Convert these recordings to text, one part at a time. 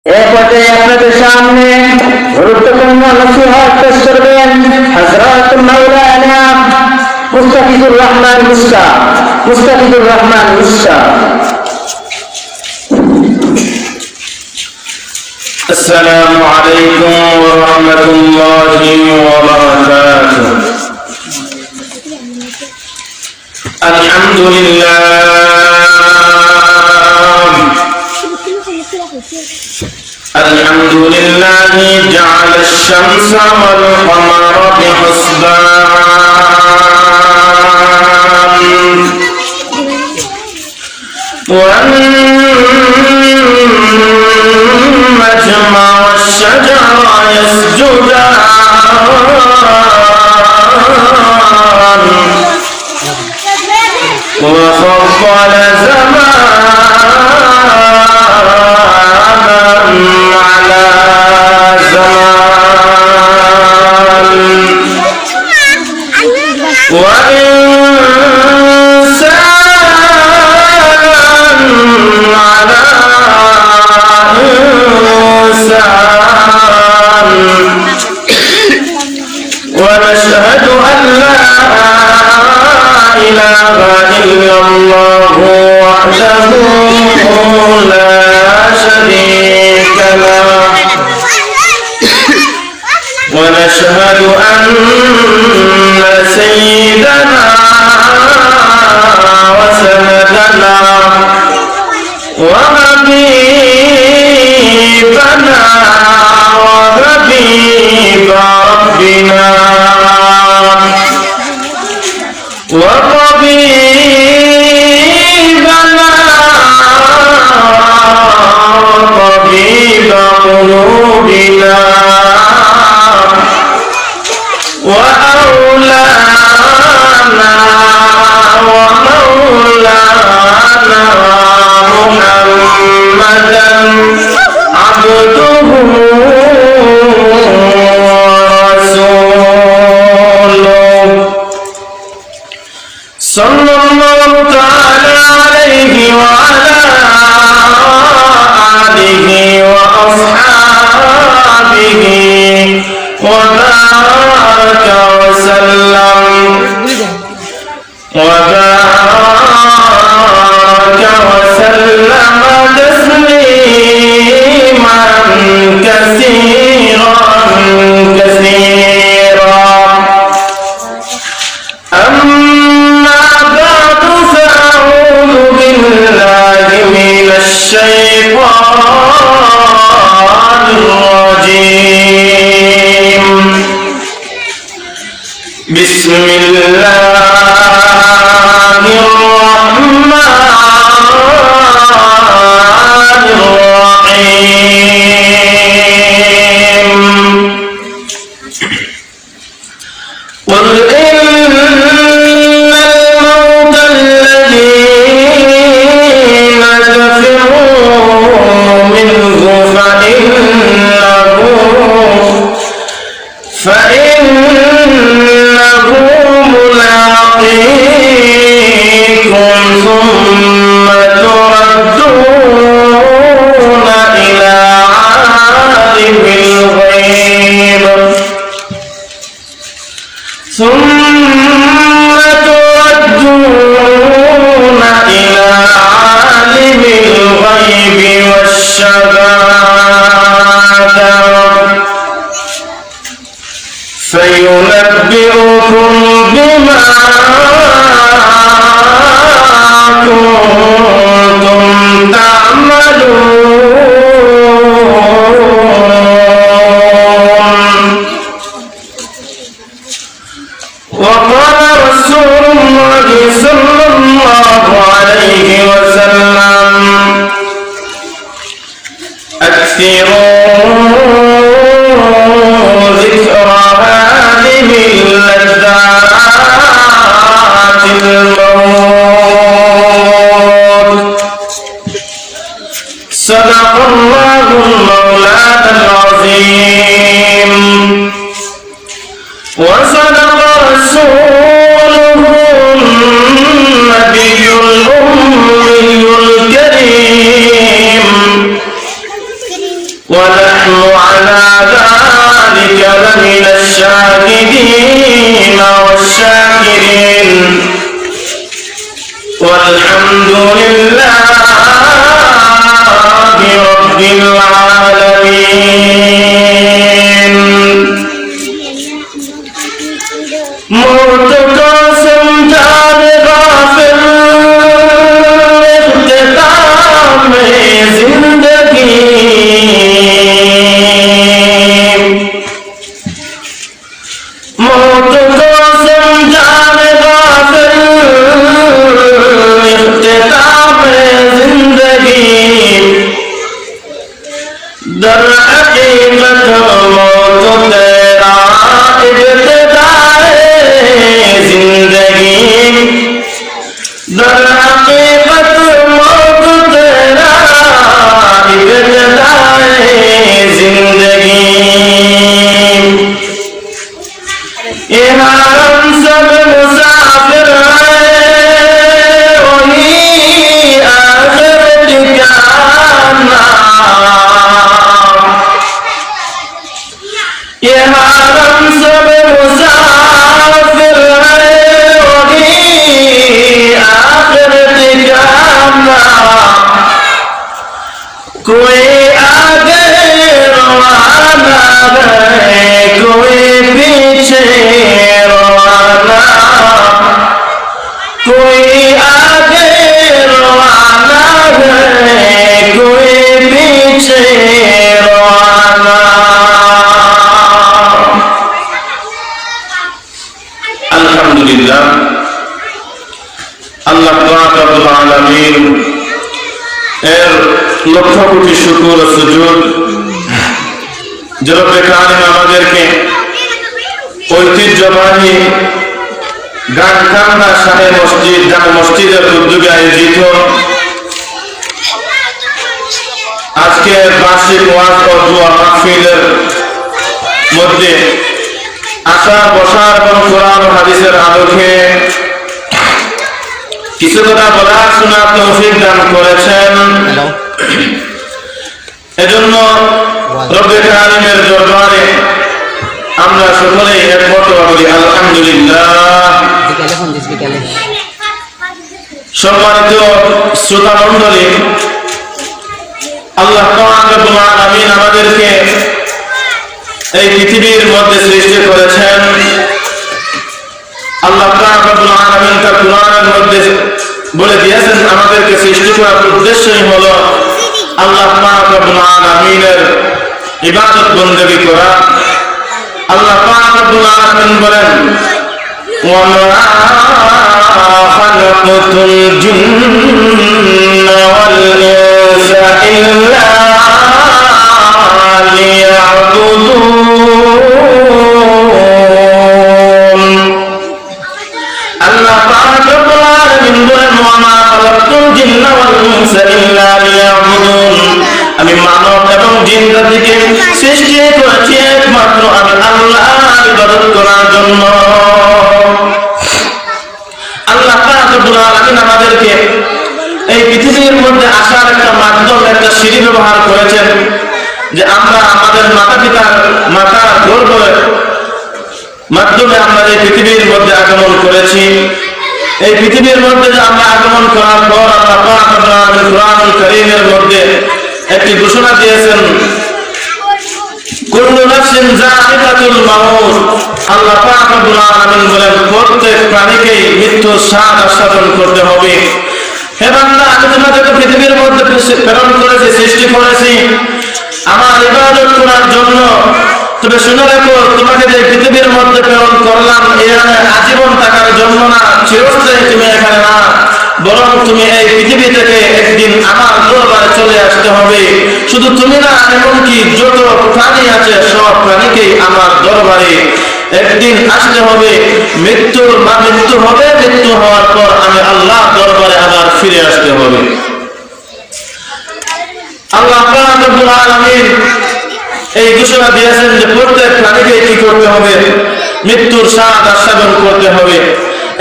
এ পর্যায়ে আপনাদের সামনে গুরুত্বপূর্ণ নসিহত পেশ করবেন হযরত মাওলানা মুস্তাফিজুর রহমান মুস্তা। السلام عليكم ورحمة الله وبركاته. الحمد لله جعل الشمس والقمر بحسبان والنجم والشجر يسجدان وفضل زمانا على زمان وإنسان على إنسان ونشهد أن لا إله إلا الله وحده لا شريك له ونشهد أن سيدنا وسندنا وحبيبنا وحبيب ربنا وطبيبنا وطبيب قلوبنا وأولانا ومولانا محمدا عبده ورسوله صلى الله تعالى عليه وعلى آله وأصحابه وبارك وسلم تسليما كثيرا أما بعد فأعوذ بالله من الشيطان الرجيم بسم الله الرحمن الرحيم قل إن الموت الذين تفرون منه فإنه ملاقيكم ثم تردون إلى عالم الغيب والشهادة فينبئكم بما كنتم تعملون. وقال رسول الله صلى الله عليه وسلم أكثروا ذكر هذه اللذات الموت. صدق الله المولانا العظيم وصدق رسوله النبي الأمي الكريم ونحن على ذلك لمن الشاهدين والشاكرين والحمد لله رب العالمين موت قاسم جان غافل اختتام زندگی موت قاسم جان غافل اختتام زندگی در حقیقت موت تیرا ابتدائے زندگی در حقیقت موت تیرا ابتدائے زندگی یہاں ہم سب مسافر ہیں وہی آخر ٹھکانا یہاں ہم سب مسافر ہیں وہی آخر ٹھکانا کوئی آگے روانہ ہے کوئی پیچھے روانہ کوئی آگے روانہ ہے کوئی پیچھے روانہ আলহামদুলিল্লাহ আল্লাহ পাক রব্বুল আলামিন এর লক্ষ কোটি শুকর ও সুজুদ যে রব্বে কারিম আমাদেরকে ঐতিহ্যবাহী গানকান্দা শাহে মসজিদ জামে মসজিদের উদ্যোগে আয়োজিত আজকে বার্ষিক ওয়াজ ও দোয়া মাহফিলের মধ্যে আসা বসার এবং কোরআন ও হাদিসের আলোকে কিছু কথা বলার শোনার তৌফিক দান করেছেন। এজন্য রব্বে কারিমের দরবারে আমরা সকলেই একমত বলি আলহামদুলিল্লাহ। সম্মানিত শ্রোতা মণ্ডলী, আল্লাহ পাক রব্বুল আলামিন আমাদেরকে এই পৃথিবীর মধ্যে সৃষ্টি করেছেন। আল্লাহ পাক রব্বুল আলামিন তার কোরআনের মধ্যে বলে দিয়েছেন আমাদেরকে সৃষ্টি করার উদ্দেশ্যই হলো আল্লাহ পাক রব্বুল আলামিনের ইবাদত বندگی করা। আল্লাহ পাক রব্বুল আলামিন বলেন ওয়া মা খালাকাতুল জিন্না ওয়াল ইনসা ইল্লা লিয়াবুদুন। আল্লাহ পাক রব্বুল আলামিন বলেন ওয়া মা খালাকাতুল জিন্না ওয়াল ইনসা ইল্লা লিয়াবুদুন। আমি মানব এবং জিন জাতিকে সৃষ্টি করেছি একমাত্র আমি আল্লাহর ইবাদত করার জন্য। আল্লাহ পাক রব্বুল আলামিন আমাদেরকে এই পৃথিবীর মধ্যে আসার একটা মাধ্যম, একটা সিঁড়ি ব্যবহার করেছেন যে আমরা আমাদের মাতা পিতার মাতার গর্ভের মাধ্যমে আমরা এই পৃথিবীর মধ্যে আগমন করেছি। এই পৃথিবীর মধ্যে যে আমরা আগমন করার পর আল্লাহ পাক রব্বুল আলামিন কোরআনুল কারীমের মধ্যে একটি ঘোষণা দিয়েছেন কুল্লু নাফসিন যায়িকাতুল মাউত। আল্লাহ পাক রব্বুল আলামিন বলেন প্রত্যেক প্রাণীকেই মৃত্যুর স্বাদ আস্বাদন করতে হবে। হে বান্দা, আমি তোমাদেরকে পৃথিবীর মধ্যে প্রেরণ করেছি, সৃষ্টি করেছি আমার ইবাদত করার জন্য। তবে শুনে রাখো, তোমাকে যে পৃথিবীর মধ্যে প্রেরণ করলাম এখানে আজীবন থাকার জন্য না, চিরস্থায়ী তুমি এখানে না, বরং তুমি এই পৃথিবী থেকে একদিন আমার দরবারে চলে আসতে হবে। শুধু তুমি না, এমনকি যত প্রাণী আছে সব প্রাণীকেই আমার দরবারে একদিন আসতে হবে। মৃত্যু হবে, মৃত্যু হওয়ার পর আমি আল্লাহ দরবারে আবার ফিরে আসতে হবে। আল্লাহ পাক রব্বুল আলামিন এই ঘোষণা দিয়েছেন যে প্রত্যেক প্রাণীকে কি করতে হবে, মৃত্যুর স্বাদ আস্বাদন করতে হবে।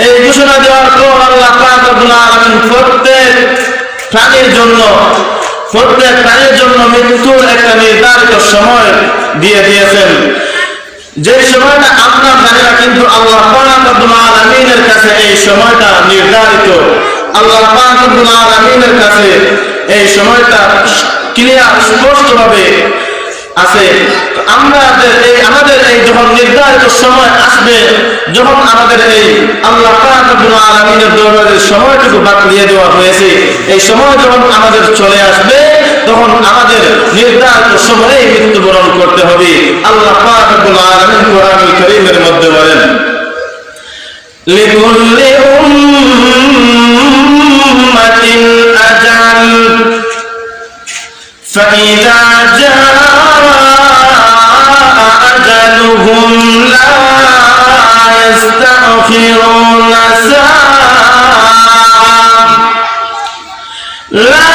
এই ঘোষণা দেওয়ার পর আল্লাহ পাক রব্বুল আলামিন প্রত্যেক প্রাণীর জন্য প্রত্যেক প্রাণীর জন্য মৃত্যুর একটা নির্ধারিত সময় দিয়ে দিয়েছেন, যে সময়টা আমরা জানি না, কিন্তু আল্লাহ পাক রব্বুল আলামিনের কাছে এই সময়টা নির্ধারিত। আল্লাহ পাক রব্বুল আলামিনের কাছে এই সময়টা ক্লিয়ার স্পষ্টভাবে আছে। আমাদের এই যখন নির্ধারিত সময় আসবে, যখন আমাদের এই আল্লাহ পাক রব্বুল আলামিনের দরবারে সময়টুকু বাতলিয়ে দেওয়া হয়েছে, এই সময় যখন আমাদের চলে আসবে, তখন আমাদের নির্ধারিত সময়ে মৃত্যুবরণ করতে হবে। আল্লাহ পাক রব্বুল আলামিন কোরআনুল কারীমের মধ্যে বলেন, লিকুল্লি উম্মাতিন আজাল ফাইযা أجلهم لا يستأخرون ساعة لا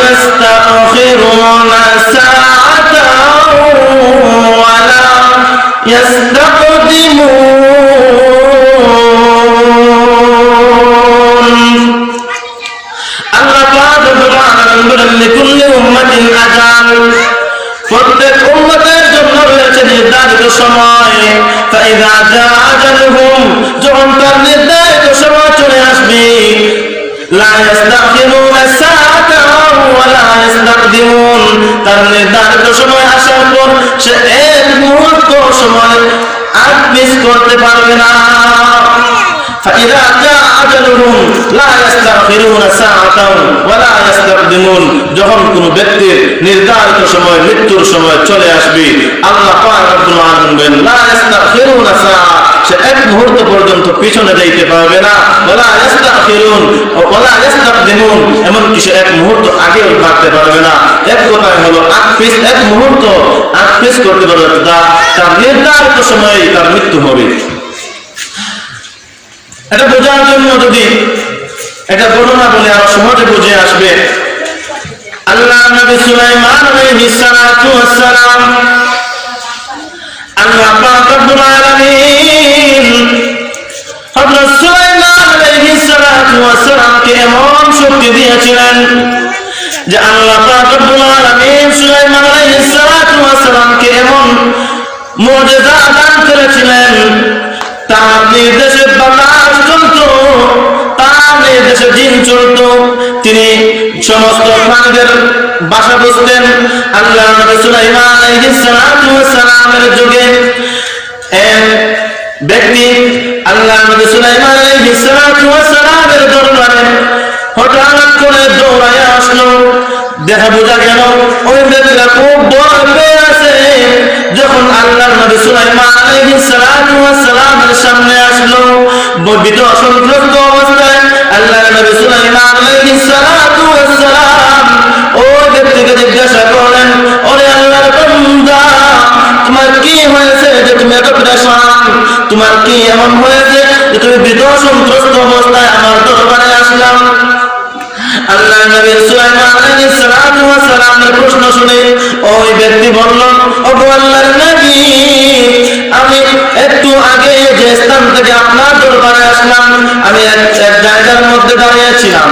يستأخرون ساعة ولا يستقدمون الله تعالى بيقول لكل أمة أجل প্রত্যেক উম্মতের জন্য রয়েছে নির্ধারিত সময়। ফাইযা জাআ আজালুহুম, যখন তার নির্ধারিত সময় চলে আসবে, লা ইস্তাখিরুনা সাআতান ওয়া লা ইস্তাকদিমুন, তার নির্ধারিত সময় আসার পর সে এক মুহূর্ত সময় আগ মিস করতে পারবে না। ফাইযা জাআ আজালুহুম লা ইস্তাখিরুনা সাআতান ওয়া লা ইস্তাকদিমুন, যখন কোন ব্যক্তির নির্ধারিত সময় মৃত্যুর সময় চলে আসবে, আল্লাহ পাক রব্বুল আলামিন বলেন লা ইস্তাখিরুনা সাআ, সে এক মুহূর্ত পর্যন্ত পিছনে যাইতে পারবে না। ওয়া লা ইস্তাখিরুন ওয়া লা ইস্তাকদিমুন, এমন কি সে এক মুহূর্ত আগেও ভাগতে পারবে না। এক কথায় হলো এক মুহূর্ত আগ পিছ করতে পারবে না, তার নির্ধারিত সময়ে তার মৃত্যু হবে। এটা বোঝার জন্য যদি এটা ঘটনা বলে আরো সহজে বুঝে আসবে, আল্লাহ নবী সুলাইমান আলাইহিস সালাতু ওয়াস সালাম, আল্লাহ পাক রব্বুল আলামিন হযরত সুলাইমান আলাইহিস সালাতু ওয়াস সালামকে এমন শক্তি দিয়েছিলেন যে আল্লাহ পাক রব্বুল আলামিন সুলাইমান আলাইহিস সালাতু ওয়াস সালামকে এমন মুজিজা দান করেছিলেন, তার নির্দেশে বাতাস চলতো, তার নির্দেশে জিন চলতো, তিনি সমস্ত প্রাণীদের বাসা বুঝতেন। আল্লাহ নবী সুলাইমান আলাইহিস সালাতু ওয়াস সালামের যুগে এক ব্যক্তি আল্লাহ নবী সুলাইমান আলাইহিস সালাতু ওয়াস সালামের দরবারে হঠাৎ করে দৌড়ায় আসলো। দেখা বোঝা গেল ওই ব্যক্তিটা খুব ভয় পেয়ে আছে। যখন আল্লাহ নবী সুলাইমান আলাইহিস সালাতু ওয়াস সালামের সামনে আসলো, ভীত সন্ত্রস্ত অবস্থায় আল্লাহ নবী সুলাইমান আলাইহিস সালাতু ওয়াস সালাম ওই ব্যক্তিকে জিজ্ঞাসা করলেন, ওরে আল্লাহর বান্দা, তোমার কি হয়েছে যে তুমি এত পেরেশান? তোমার কি এমন হয়েছে যে তুমি ভীত সন্ত্রস্ত অবস্থায় আমার দরবারে আসলাম? আল্লাহ নবী সুলাইমান আলাইহিস সালাতু ওয়াস সালামের প্রশ্ন শুনে ওই ব্যক্তি বলল, ওগো আল্লাহর নবী, আমি একটু আগে যে স্থান থেকে আপনার দরবারে আসলাম, আমি এক জায়গার মধ্যে দাঁড়িয়েছিলাম,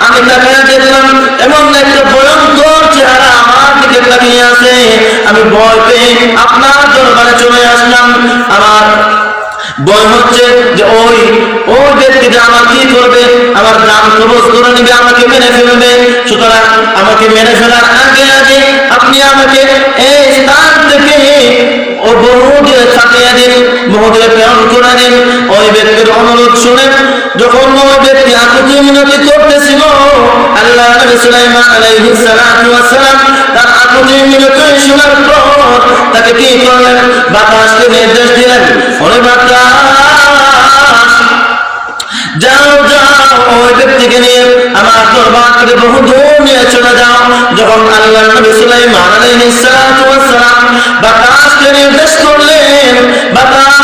আমি তাকায় দেখলাম এমন একটা ভয়ঙ্কর চেহারা আমার দিকে তাকিয়ে আছে। আমি ভয় পেয়ে আপনার দরবারে চলে আসলাম। আমার ভয় হচ্ছে যে ওই ব্যক্তিটা আমার কি করবে, আমার নাম কবজ করে নিবে, আমাকে মেরে ফেলবে। সুতরাং আমাকে মেরে ফেলার আগে আগে আপনি আমাকে এই স্থান থেকে ও বহুদূরে ছাড়িয়ে দিন, বহুদূরে প্রেরণ করে দিন। ওই ব্যক্তির অনুরোধ শুনে যখন ওই ব্যক্তি আকুতি মিনতি করতেছিল, আল্লাহ নবী সুলাইমান আলাইহিস সালাতু ওয়াস সালাম তার আকুতি মিনতি শোনার পর তাকে কি করলেন, বাতাসকে নির্দেশ দিলেন, ওরে বাতাস, যাও যাও ওই ব্যক্তিকে নিয়ে আমার দরবার থেকে বহু দূর নিয়ে চলে যাও। যখন আল্লাহ নবী সুলাইমান আলাইহিস সালাতু ওয়াস সালাম বাতাসকে নির্দেশ করলেন, বাতাস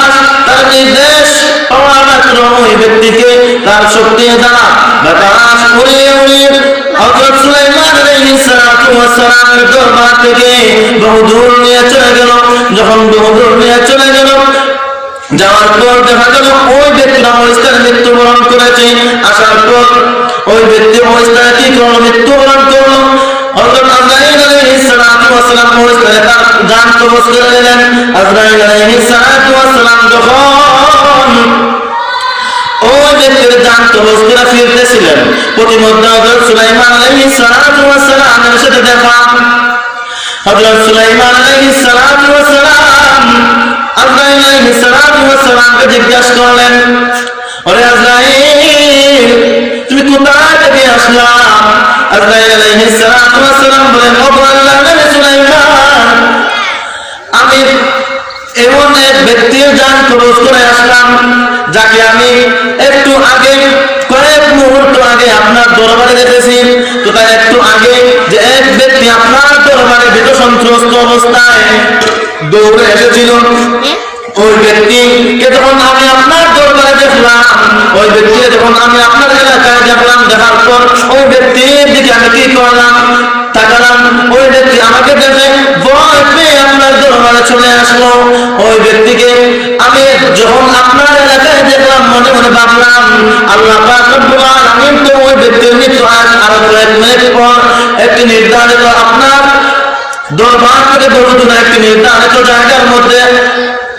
তার নির্দেশ পাওয়া মাত্র ওই ব্যক্তিকে তার শক্তি দ্বারা বাতাস উড়িয়ে উড়িয়ে হযরত সুলাইমান আলাইহিস সালাতু ওয়াস সালামের দরবার থেকে বহু দূর নিয়ে চলে গেল। যখন বহু দূর নিয়ে চলে গেল, যাওয়ার পর দেখা গেল ওই ব্যক্তিরা ওই স্থানে মৃত্যুবরণ করেছে। আসার পর ওই ব্যক্তি ওই স্থানে কি করলো? মৃত্যুবরণ করলো। হযরত আজরাইল আলাইহিস সালাতু ওয়াস সালাম ওই স্থানে তার জান কবজ করে নিলেন। আজরাইল আলাইহিস সালাতু ওয়াস সালাম যখন ওই ব্যক্তির জান কবজ করে ফিরতেছিলেন, প্রতিমধ্যে হযরত সুলাইমান আলাইহিস সালাতু ওয়াস সালামের সাথে দেখা। হযরত সুলাইমান আলাইহিস সালাতু ওয়াস সালাম আজরাইল আলাইহিস সালাতু ওয়াস সালামকে জিজ্ঞাসা করলেন, ওরে আজরাইল, তুমি কোথায় থেকে আসলা? আজরাইল আলাইহিস সালাতু ওয়াস সালাম বলেন, ও আল্লাহর নবী সুলাইমান, আমি এমন এক ব্যক্তির জান কবজ করে আসলাম যাকে আমি একটু আগে, কয়েক মুহূর্ত আগে আপনার দরবারে দেখেছি। তো তার একটু আগে যে এক ব্যক্তি আপনার দরবারে ভীত সন্ত্রস্ত অবস্থায় দৌড়ে এসেছিল, ওই ব্যক্তিকে যখন আমি আপনার দরবারে দেখলাম, ওই ব্যক্তিকে যখন আমি আপনার এলাকায় দেখলাম, দেখার পর ওই ব্যক্তির দিকে আমি কি করলাম? তাকালাম। ওই ব্যক্তি আমাকে দেখে ভয় পেয়ে আপনার দরবারে চলে আসলো। ওই ব্যক্তিকে আমি যখন আপনার এলাকায় দেখলাম, মনে মনে ভাবলাম, আল্লাহ পাক রব্বুল আলামিন তো ওই ব্যক্তির মৃত্যু আরো কয়েক মিনিট পর একটি নির্ধারিত আপনার দরবার থেকে বলতো না, একটি নির্ধারিত জায়গার মধ্যে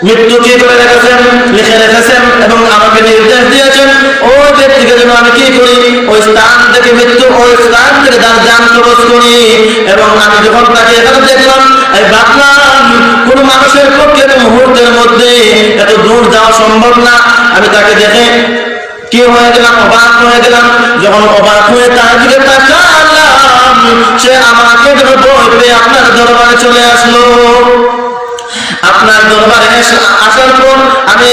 মৃত্যু কি করে রেখেছেন, লিখে রেখেছেন এবং আমাকে নির্দেশ দিয়েছেন ওই ব্যক্তিকে যেন আমি কি করি, ওই স্থান থেকে মৃত্যু, ওই স্থান থেকে তার জান কবজ করি। এবং আমি যখন তাকে এখানে দেখলাম, ভাবলাম কোন মানুষের পক্ষে মুহূর্তের মধ্যে এত দূর যাওয়া সম্ভব না। আমি তাকে দেখে কি হয়ে গেলাম, অবাক হয়ে গেলাম। যখন অবাক হয়ে তার দিকে তাকালাম, সে আমাকে ভয় পেয়ে আপনার দরবারে চলে আসলো। আপনার দরবারে আসার পর আমি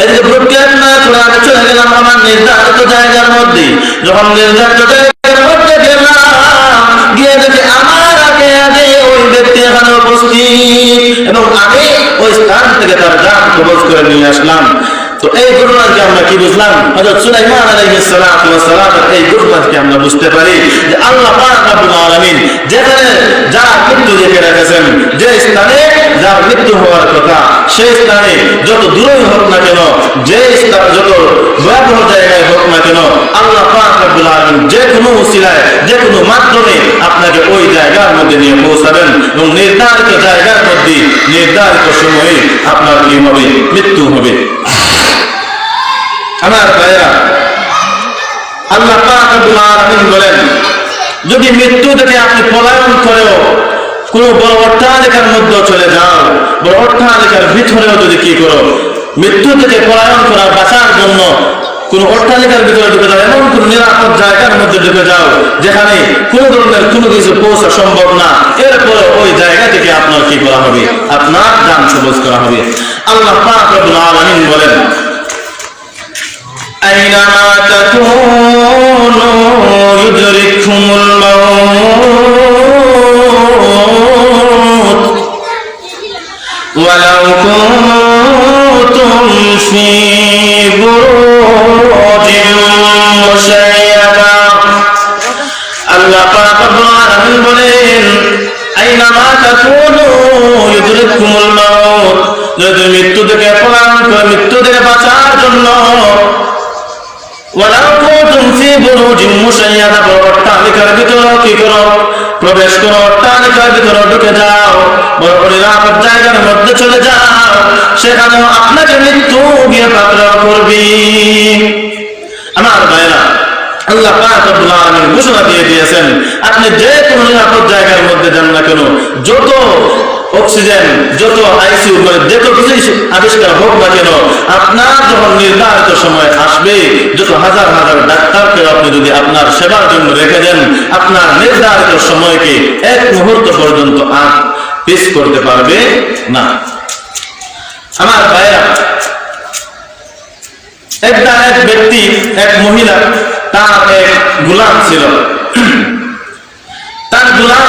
এদিকে প্রজ্ঞান না করে আমি চলে গেলাম আমার নির্ধারিত জায়গার মধ্যে। যখন নির্ধারিত জায়গার মধ্যে গেলাম, গিয়ে দেখি আমার আগে আগে ওই ব্যক্তি এখানে উপস্থিত এবং আমি ওই স্থান থেকে তার জান কবজ করে নিয়ে আসলাম। তো এই ঘটনাকে আমরা কি বুঝলাম? হযরত সুলাইমান আলাইহিস সালাতু ওয়াস সালামের এই ঘটনাকে আমরা বুঝতে পারি যে আল্লাহ পাক রব্বুল আলামিন যেখানে যার মৃত্যু লিখে রেখেছেন, যে স্থানে যার মৃত্যু হওয়ার কথা, সেই স্থানে যত দূরই হোক না কেন, যে স্থান যত ভয়াবহ জায়গায় হোক না কেন, আল্লাহ পাক রব্বুল আলামিন যে কোনো উসিলায়, যে কোনো মাধ্যমে আপনাকে ওই জায়গার মধ্যে নিয়ে পৌঁছাবেন এবং নির্ধারিত জায়গার মধ্যে নির্ধারিত সময়ে আপনার কি হবে? মৃত্যু হবে। আমার ভাইরা, আল্লাহ পাক রব্বুল আলামিন বলেন, যদি মৃত্যু থেকে আপনি পলায়ন করেও কোন বড় অট্টালিকার মধ্যে চলে যাও, বড় অট্টালিকার ভিতরেও যদি কি করো, মৃত্যু থেকে পলায়ন করা, বাঁচার জন্য কোন অট্টালিকার ভিতরে ঢুকে যাও, এমন কোন নিরাপদ জায়গার মধ্যে ঢুকে যাও যেখানে কোন ধরনের কোনো কিছু পৌঁছা সম্ভব না, এরপরে ওই জায়গা থেকে আপনার কি করা হবে? আপনার জান কবজ করা হবে। আল্লাহ পাক রব্বুল আলামিন বলেন, أينما تكونوا يدرككم الموت ولو كنتم في بروج مشيدة। আল্লাহ পাক রব্বুল আলামিন বলেন, আইনামা তাকুনু ইউদরিকুমুল মাউত, যদি মৃত্যু থেকে পলায়ন করে, মৃত্যু থেকে বাঁচার জন্য, ওয়ালাউ কুনতুম ফি বুরুজিন মুশাইয়াদা, অট্টালিকার ভিতরে কি করো? প্রবেশ করো, অট্টালিকার ভিতরে ঢুকে যাও, বড় বড় নিরাপদ জায়গার মধ্যে চলে যাও, সেখানেও আপনাকে মৃত্যু গিয়ে পাকড়াও করবে। আমার ভাইরা, আল্লাহ পাক রব্বুল আলামিন ঘোষণা দিয়ে দিয়েছেন, আপনি যে কোনো নিরাপদ জায়গার মধ্যে যান না কেন, যত অক্সিজেন, যত আইসিইউ, যত কিছু আবিষ্কার হোক না কেন, আপনার যখন নির্ধারিত সময় আসবে, যত হাজার হাজার ডাক্তারকে আপনি যদি আপনার সেবার জন্য রেখে দেন, আপনার নির্ধারিত সময়কে এক মুহূর্ত পর্যন্ত আর পিছ করতে পারবে না। আমার ভাইরা, এক ব্যক্তি, এক মহিলা, তার এক গোলাম ছিল। তার গোলাম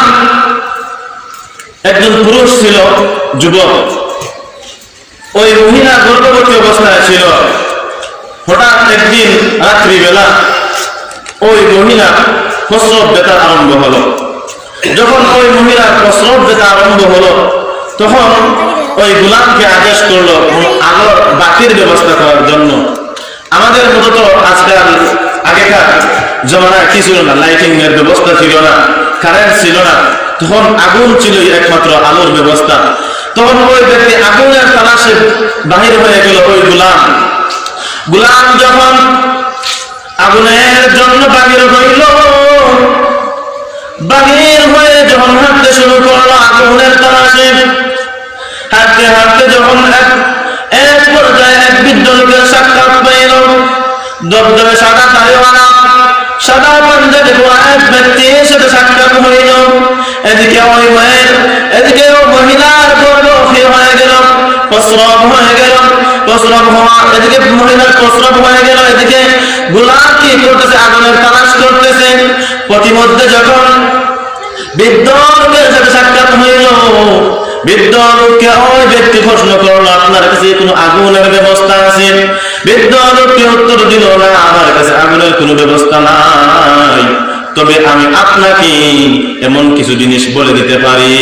একজন পুরুষ ছিল, যুবক। ওই মহিলা গর্ভবতী অবস্থায় ছিল। হঠাৎ একদিন রাত্রিবেলা ওই মহিলা প্রসব ব্যথা আরম্ভ হলো। যখন ওই মহিলার প্রসব ব্যথা আরম্ভ হলো, তখন ওই গোলামকে আদেশ করলো আলো বাতির ব্যবস্থা করার জন্য। আমাদের মতো তো আজকাল আগেকার জমানায় কি ছিল না, লাইটিং এর ব্যবস্থা ছিল না, কারেন্ট ছিল না, তখন আগুন ছিল একমাত্র আলোর ব্যবস্থা। তখন ওই ব্যক্তি আগুনের তালাশে বাহির হয়ে গেল। ওই গোলাম যখন আগুনের জন্য বাহির হইল, বাহির হয়ে যখন হাঁটতে শুরু করলো আগুনের তালাশে, হাঁটতে হাঁটতে যখন এক পর্যায়ে এক বৃদ্ধ লোকের সাক্ষাৎ পাইল। দবদবে সাদা দাড়িওয়ালা, সাদা পাঞ্জাবি পরা এক ব্যক্তির সাথে সাক্ষাৎ হইল। এদিকে ওই মায়ের, এদিকে মহিলার গর্ভ হয়ে গেল, প্রস্রাব হয়ে গেল, প্রস্রাব হওয়া, এদিকে মহিলার প্রস্রাব হয়ে গেল, এদিকে গোলাম কি করতেছে, আগুনের তালাশ করতেছে। প্রতিমধ্যে যখন বৃদ্ধ লোকের সাথে সাক্ষাৎ হইল, বৃদ্ধ লোককে ওই ব্যক্তি প্রশ্ন করলো, আপনার কাছে কোনো আগুনের ব্যবস্থা আছে? বৃদ্ধ লোককে উত্তর দিল, না, আমার কাছে আগুনের কোনো ব্যবস্থা নাই, তবে আমি আপনাকে এমন কিছু জিনিস বলে দিতে পারি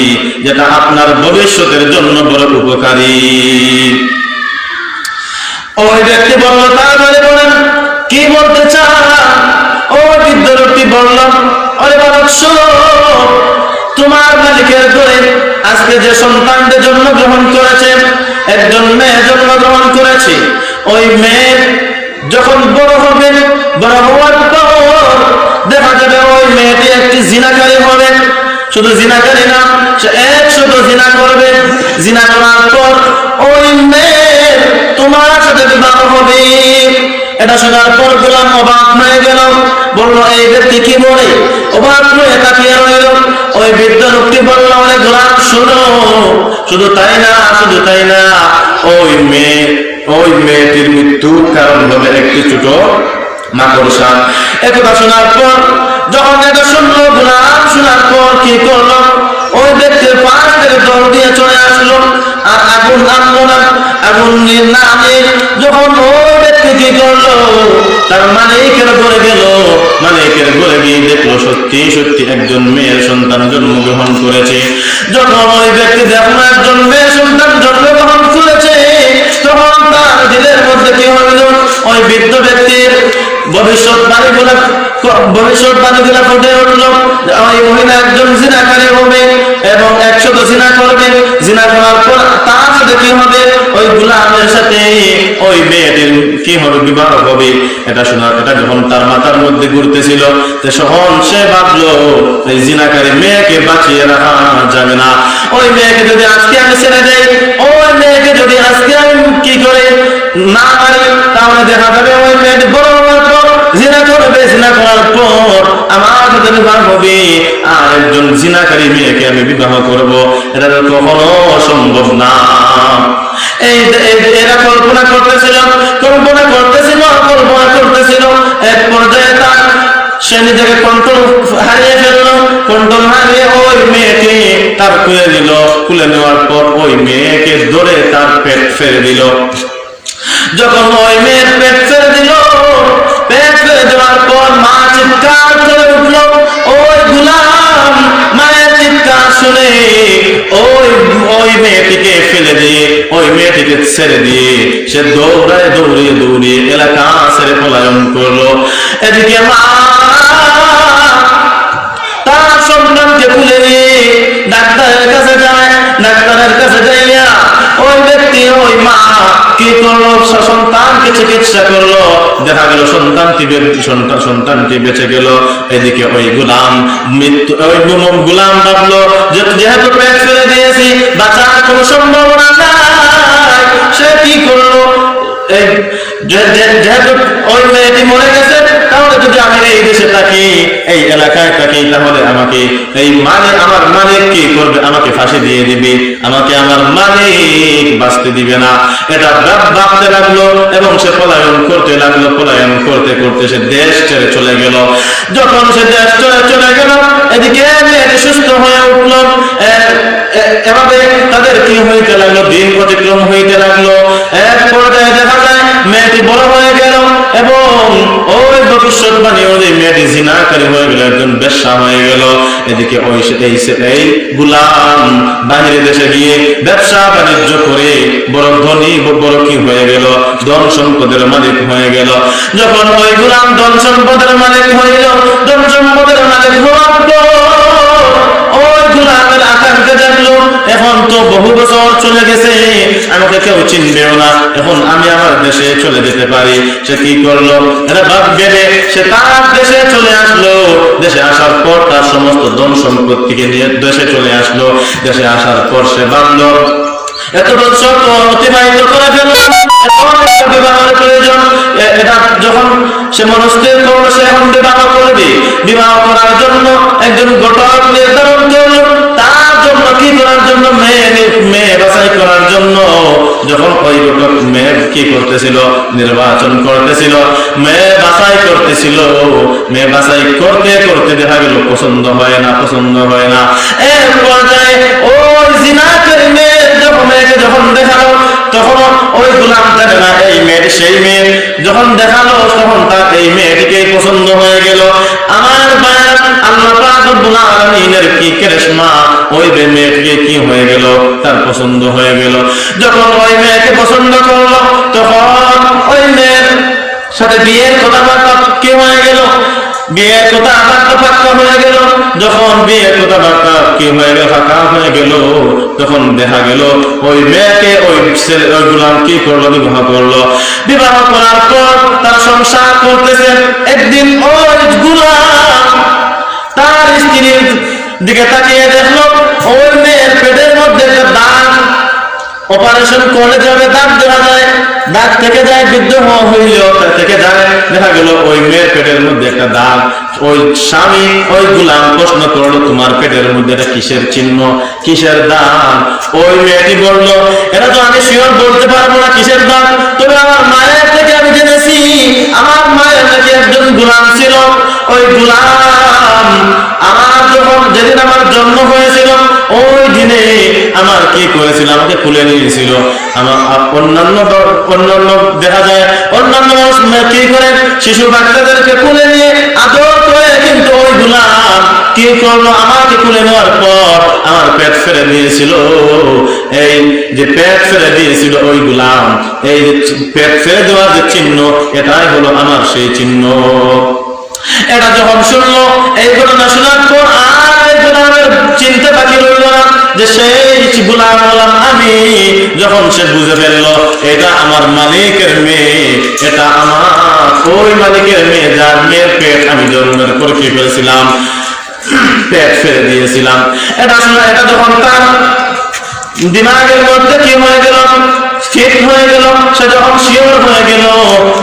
যেটা আপনার ভবিষ্যতের জন্য বড় উপকারী। ওই ব্যক্তি বলল, তারপরে বলেন কি বলতে চান? ওই বৃদ্ধ লোকটি বলল, আরে বালক শোনো, তোমার মালিকের ঘরে আজকে যে সন্তানদের জন্মগ্রহণ করেছে, একজন মেয়ে জন্মগ্রহণ করেছে। ওই মেয়ে যখন বড় হবে, বড় হওয়ার পর দেখা যাবে ওই মেয়েটি একটি জিনাকারী হবে। শুধু জিনাকারী না, সে 100 জিনা করবে। জিনা করার পর ওই মেয়ে তোমার সাথে বিবাহ হবে। এটা শোনার পর গোলাম অবাক হয়ে গেল, বলল, এই ব্যক্তি কি বলে? অবাক হয়ে তাকিয়ে রইল। ওই বৃদ্ধ লোকটি বলল, অনেক গোলাম শোনো, শুধু তাই না, শুধু তাই না, ওই মেয়েটির মৃত্যুর কারণ হবে একটি ছোট মাকড়সা। একথা শোনার পর, যখন এটা শুনলো গোলাম, শোনার পর কি করলো, ওই ব্যক্তির পাশ থেকে দল দিয়ে চলে আসলো, আর আগুন আনলো না। আগুন না আনে যখন ওই ব্যক্তি কি করলো, তার মালিকের ঘরে গেল। মালিকের ঘরে গিয়ে দেখলো সত্যি সত্যি একজন মেয়ের সন্তান জন্মগ্রহণ করেছে। যখন ওই ব্যক্তি দেখলো একজন মেয়ের সন্তান জন্মগ্রহণ করেছে, তখন তার দিলের মধ্যে কি হইল, ওই বৃদ্ধ ব্যক্তির ভবিষ্যৎবাণীগুলো ফুটে উঠল। ওই মহিলা একজন জিনাকারী হবে এবং 100 জিনা করবে। জিনা করার পর তার সাথে কি হবে, ওই গোলামের সাথে ওই মেয়েটির কি হবে, বিবাহ হবে। এটা যখন তার মাথার মধ্যে ঘুরতেছিল, তখন সে ভাবলো এই জিনাকারী মেয়েকে বাঁচিয়ে রাখা যাবে না। ওই মেয়েকে যদি আজকে আমি ছেড়ে দেই, ওই মেয়েকে যদি আজকে আমি কি করে না পারি, তাহলে দেখা যাবে ওই মেয়েটি বড় হওয়ার পর জিনা করবে। জিনা করার পর আমার সাথে বিবাহ হবে, আর একজন জিনাকারী মেয়েকে আমি বিবাহ করব। এটা কখনো সম্ভব না। এরা কল্পনা করতেছিল। এক পর্যায়ে সে নিজেকে কন্ট্রোল হারিয়ে ফেললো। কন্ট্রোল হারিয়ে ওই মেয়েকে তার খুলে নেওয়ার পর ওই মেয়েকে ধরে তার পেট ফেলে দিল। যখন ওই মেয়ের পেট ফেলে দিল, পেট ফেলে দেওয়ার পর মা চিৎকার করে উঠলো। ওই গোলাম মায়ের চিৎকার শুনে ওই মেয়েটিকে ফেলে দিয়ে, ওই মেয়েটিকে ছেড়ে দিয়ে সে দৌড়িয়ে এলাকা ছেড়ে পলায়ন করলো। এদিকে মা তার সন্তানকে তুলে নিয়ে ডাক্তারের কাছে যায়। ডাক্তারের কাছে যাইয়া ওই ব্যক্তি, ওই মা কি করলো, সন্তানকে চিকিৎসা করলো। দেখা গেল সন্তানটি বেঁচে গেল। এদিকে ওই গোলাম ভাবলো যেহেতু পেট ফেলে দিয়েছি, বাঁচার কোনো সম্ভাবনা নাই। সে কি করলো, যেহেতু ওই মেয়েটি মরে গেছে, তাহলে যদি আমি এই দেশে থাকি, এই এলাকায় থাকি, তাহলে আমাকে আমার মালিক কি করবে, আমাকে ফাঁসি দিয়ে দিবে, আমাকে আমার মালিক বাঁচতে দিবে না। এটা ভাবতে লাগলো এবং সে পলায়ন করতে লাগলো। পলায়ন করতে করতে সে দেশ ছেড়ে চলে গেল। যখন সে দেশ ছেড়ে চলে গেল, এদিকে মেয়েটি সুস্থ হয়ে উঠল। এভাবে তাদের কি হইতে লাগলো, দিন অতিক্রম হইতে লাগলো। এক পর্যায়ে দেখা যায় মেয়েটি বড় হয়ে গেল। এবং ওই ভবিষ্যৎবাণী অনুযায়ী মেয়েটি জিনাকারী হয়ে গেল, একজন বেশ্যা হয়ে গেল। এদিকে এই গোলাম বাহিরে দেশে গিয়ে ব্যবসা বাণিজ্য করে বড় ধনী বড় কি হয়ে গেল, ধন সম্পদের মালিক হয়ে গেল। যখন ওই গোলাম ধন সম্পদের মালিক হয়ে গেল, ধন সম্পদের মালিক হওয়ার পর ওই গোলামের আকাঙ্ক্ষা জানলো, এখন তো বহু বছর চলে গেছে, আমাকে কেউ চিনবেও না, এখন আমি আমার দেশে চলে যেতে পারি। সে কি করলো, ভেবে সে তার দেশে চলে আসলো। দেশে আসার পর তার সমস্ত ধন সম্পত্তিকে নিয়ে দেশে চলে আসলো। দেশে আসার পর সে ভাবলো এত বছর তো অতিবাহিত করে ফেললাম, এখন একটা বিবাহের প্রয়োজন। এটা যখন সে মনস্থির করলো সে এখন বিবাহ করবে, বিবাহ করার জন্য একজন ঘটক নির্ধারণ করলো। তার জন্য কি করার জন্য, মেয়ে বাছাই করার জন্য। যখন ওই ঘটক মেয়ে কি করতেছিল, নির্বাচন করতেছিল, মেয়ে বাছাই করতেছিল। মেয়ে বাছাই করতে করতে দেখা গেল পছন্দ হয় না। এর পর্যায়ে ওই জিনাকারী মেয়ে মেয়েকে যখন দেখালো, তখন ওই গোলাম জানে না এই মেয়েটি সেই মেয়ে। যখন দেখালো তখন তার এই মেয়েটিকে পছন্দ হয়ে গেল। আমার বায়াত আল্লাহ পাক রব্বুল আলামিনের কি করিশ্মা, ওই মেয়েটিকে কি হয়ে গেল, তার পছন্দ হয়ে গেল। যখন ওই মেয়েকে পছন্দ করলো, তখন ওই মেয়ের সাথে বিয়ের কথাবার্তা কি হয়ে গেল, বিয়ের কথাবার্তা ফাঁকা হয়ে গেল। যখন বিয়ের কথাবার্তা কি হয়ে গেল, ফাঁকা হয়ে গেল, তখন দেখা গেল ওই মেয়েকে ওই গোলাম কি করলো, বিবাহ করলো। বিবাহ করার পর তার সংসার করতেছে। একদিন ওই গোলাম তার স্ত্রীর দিকে তাকিয়ে দেখলো ওই মেয়ের পেটের মধ্যে একটা দাগ, অপারেশন করে যাবে, দাগ দেখা যায়, দাগ থেকে যায়, বিদ্রোহ হইল থেকে যায়, দেখা গেল ওই মেয়ের পেটের মধ্যে একটা দাগ। ওই স্বামী ওই গোলাম প্রশ্ন করলো, তোমার পেটের মধ্যে এটা কিসের চিহ্ন, কিসের দাগ? ওই মেয়েটি বলল, এটা তো আমি শিওর বলতে পারবো না কিসের দাগ, তবে আমার মায়ের থেকে আমি জেনেছি আমার মায়ের নাকি একজন গোলাম ছিল। ওই গোলাম আমার যখন যেদিন আমার জন্ম হয়েছিল ওই দিনে আমার কি করেছিল, আমাকে খুলে নিয়েছিল। আমার অন্যান্য দেখা যায় অন্যান্য মানুষ কি করে শিশু বাচ্চাদেরকে খুলে নিয়ে আদর করে, কিন্তু ওই গোলাম কি করলো, আমাকে খুলে নেওয়ার পর আমার পেট ফেলে দিয়েছিল। এই যে পেট ফেলে দিয়েছিল ওই গোলাম, এই পেট ফেলে দেওয়ার যে চিহ্ন, এটাই হলো আমার সেই চিহ্ন। এটা যখন শুনলো, এই ঘটনা শোনার পর আর এই গোলামের চিনতে বাকি রইল না যে সেই গোলাম হলাম আমি। যখন সে বুঝে ফেললো এটা আমার মালিকের মেয়ে, এটা আমার ওই মালিকের মেয়ে যার মেয়ের পেট আমি জন্মের পর কি করেছিলাম, পেট ফেলে দিয়েছিলাম। এটা যখন তার দিমাগের মধ্যে কি হয়ে গেল, ঠিক হয়ে গেল, সে যখন শিওর হয়ে গেল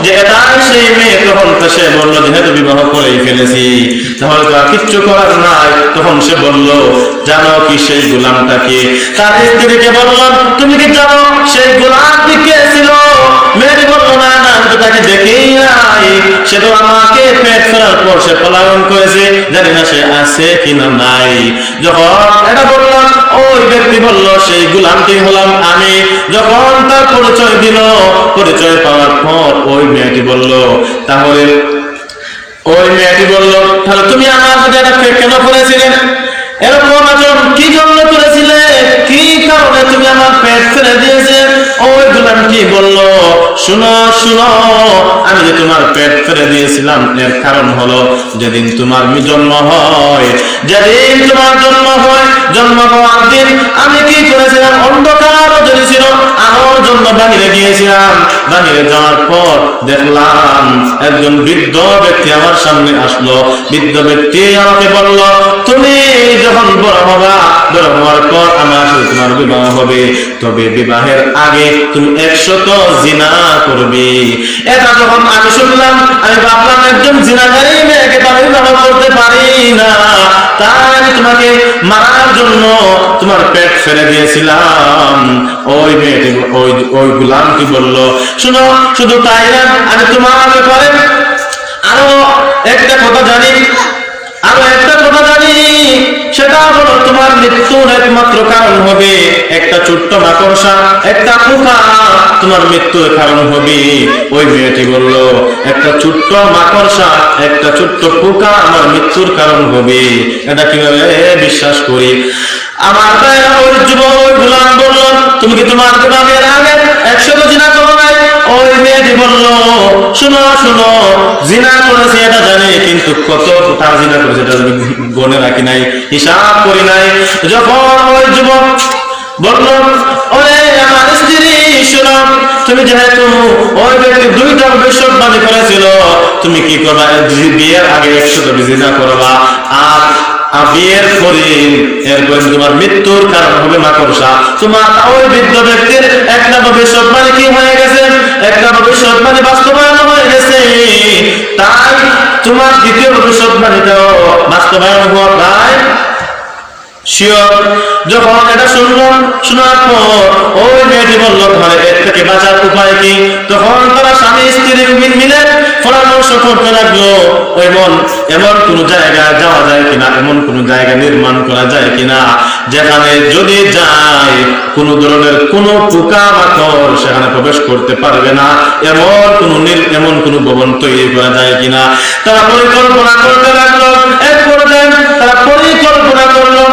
যে এটাই সেই মেয়ে, তখন তো সে বললো যেহেতু বিবাহ করেই ফেলেছি তাহলে তো আর কিচ্ছু করার নাই। তখন সে বলল, জানো কি সেই গোলামটাকে? তার স্ত্রীকে বললাম, তুমি কি জানো সেই গোলামটি কে ছিল? মেয়েটি বলল, না আমি তো তাকে দেখেই নাই, সে তো আমাকে পেট ফেরার পর সে পলায়ন করেছে, জানি না সে আছে কিনা নাই। যখন এটা বললাম, ওই ব্যক্তি বলল সেই গোলামটি হলাম আমি। যখন তার পরিচয় দিল, পরিচয় পাওয়ার পর ওই মেয়েটি বলল, তাহলে তুমি আমার সাথে এটা কেন করেছিলে, এরকম আচরণ কি জন্য করেছিলে, কি কারণে তুমি আমার পেট ফেলে দিয়েছে? ওই গোলামটি বলল, শুনো আমি যে তোমার পেট ফেলে দিয়েছিলাম এর কারণ হলো যেদিন তোমার জন্ম হয়, জন্ম হওয়ার দিন আমি কি করেছিলাম, অন্ধকার যদি ছিল আলোর জন্য বাহিরে গিয়েছিলাম। বাহিরে যাওয়ার পর দেখলাম একজন বৃদ্ধ ব্যক্তি আমার সামনে আসলো। বৃদ্ধ ব্যক্তি আমাকে বলল, তুমি যখন বড় হওয়ার পর আমার সাথে তোমার বিবাহ হবে, তবে বিবাহের আগে তুমি 100 জিনা করবে। এটা যখন আমি শুনলাম, আমি ভাবলাম একজন জিনাকারী মেয়েকে তো আমি বিবাহ করতে পারি না, তাই আমি তোমাকে মারার জন্য তোমার পেট ফেলে দিয়েছিলাম। ওই মেয়েটি ওই গোলামটি বলল, শুনো, শুধু তাই না, আমি তোমার ব্যাপারে আরো একটা কথা জানি, সেটা হলো তোমার মৃত্যুর একমাত্র কারণ হবে একটা ছোট্ট মাকড়সা, একটা পোকা তোমার মৃত্যুর কারণ হবে। ওই মেয়েটি বলল, একটা ছোট্ট মাকড়সা, একটা ছোট্ট পোকা আমার মৃত্যুর কারণ হবে, এটা কিভাবে বিশ্বাস করি? আমার ওই যুবক ওই গোলাম বলল, তুমি কি তোমার গোলামের আগে 100 জিনা করো নাই? ওই মেয়েটি বলল, শুনো শুনো, জিনা করেছি এটা জানি, কিন্তু কত তার জিনা করেছে এটা গনে রাখি নাই, হিসাব করি নাই। যখন ওই যুবক বলল, ওরে আমার স্ত্রী শোনো, তুমি যেহেতু ওই ব্যক্তি 2টা ভবিষ্যৎবাণী করেছিল, তুমি কি করবা? বিয়ের আগে 100 জিনা করবা, আর বিয়ের পরে এরপরে তোমার মৃত্যুর কারণ হবে মাকড়সা। তোমার ওই বৃদ্ধ ব্যক্তির একটা ভবিষ্যৎবাণী কি হয়ে গেছে? একটা ভবিষ্যৎবাণী বাস্তবায়ন হয়ে গেছে, তাই তোমার দ্বিতীয় ভবিষ্যৎবাণীটাও বাস্তবায়ন হওয়া প্রায় শিওর। যখন এটা শুনলাম, শোনার পর ওই মেয়েটি বলল, তোমার এর থেকে বাঁচার উপায় কি? তখন তারা স্বামী স্ত্রী মিলে পরামর্শ করতে লাগলো, এমন কোন জায়গা যাওয়া যায় কিনা, এমন কোন জায়গা নির্মাণ করা যায় কিনা যেখানে যদি যায় কোন ধরনের কোন পোকা মাকড় সেখানে প্রবেশ করতে পারবে না, এমন কোন ভবন তৈরি করা যায় কিনা। তারা পরিকল্পনা করতে লাগলো। এক পর্যায়ে তারা পরিকল্পনা করলো,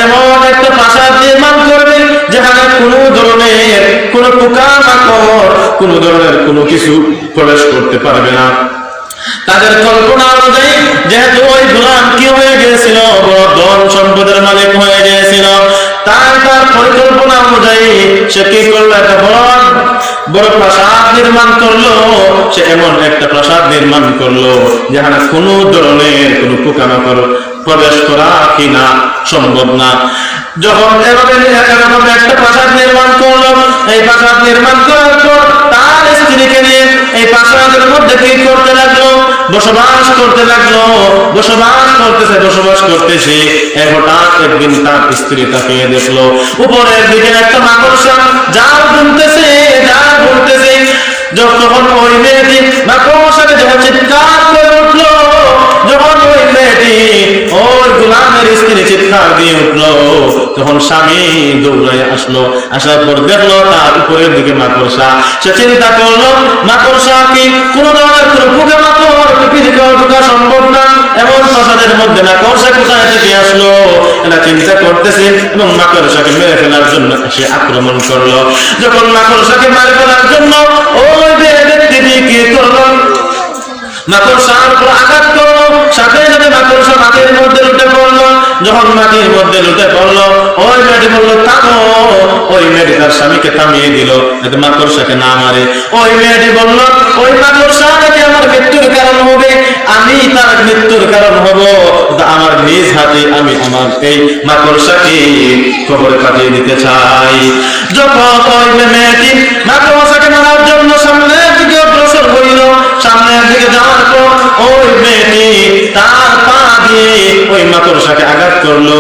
এমন একটা প্রাসাদ নির্মাণ করবে যেখানে কোনো ধরনের কোনো পোকা মাকড় কোনো ধরনের কোনো কিছু প্রবেশ করতে পারবে না। তাদের কল্পনা অনুযায়ী যেহেতু ওই গোলাম কি হয়ে গিয়েছিল, বড় ধন সম্পদের মালিক হয়ে গিয়েছিল, তার পরিকল্পনা অনুযায়ী সে কি করলো? একটা বড় প্রাসাদ নির্মাণ করলো। সে এমন একটা প্রাসাদ নির্মাণ করলো যেখানে কোনো ধরনের কোনো পোকামাকড় প্রবেশ করা কিনা সম্ভব না। যখন এভাবে একটা প্রাসাদ নির্মাণ করলো, এই প্রাসাদ নির্মাণ করার পর তার স্ত্রীকে নিয়ে এই প্রাসাদের মধ্যে কি করতে লাগলো? বসবাস করতে লাগলো। বসবাস করতেছে। হঠাৎ একদিন তার স্ত্রী তাকে দেখলো, উপরের দিকে একটা মাকড়সা জাল বুনতেছে। যখন ওই মেয়েটি মাকড়সাকে যখন চিৎকার করে উঠলো, যখন ওই মেয়েটি ওই গোলামের স্ত্রী চিৎকার দিয়ে উঠলো, তখন স্বামী দৌড়ায় আসলো। আসার পর দেখলো তার উপরের দিকে মাকড়সা। সে চিন্তা করলো, মাকড়সা কি কোন ধরনের কোনো পোকা মাকড় পৃথিবীতে ঢোকা সম্ভব না, এমন প্রাসাদের মধ্যে মাকড়সা কোথায় থেকে আসলো? এটা চিন্তা করতেছে এবং মাকড়সাকে মেরে ফেলার জন্য সে আক্রমণ করলো। যখন মাকড়সাকে মেরে ফেলার জন্য ওই ব্যক্তিটি কি করলো? মাকড়সার উপর আঘাত করলো। সাথে সাথে মাকড়সা মাটির মধ্যে লুটে পড়লো। যখন মাটির মধ্যে লুটে পড়লো, ওই মেয়েটি বললো থামো। ওই মেয়েটি তার স্বামীকে থামিয়ে দিল যাতে মাকড়সাকে না মারে। ওই মেয়েটি বললো, ওই মাকড়সা নাকি আমার মৃত্যুর কারণ হবে, আমি তার মৃত্যুর কারণ হব, আমার নিজ হাতে আমি আমার এই মাকড়সাকে কবরে পাঠিয়ে দিতে চাই। যখন ওই মেয়েটি মাকড়সাকে মারার জন্য সামনের দিকে অগ্রসর হইল, সামনের দিকে যাওয়ার পর ওই মেয়েটি তার পা দিয়ে ওই মাকড়সাকে আঘাত করলো।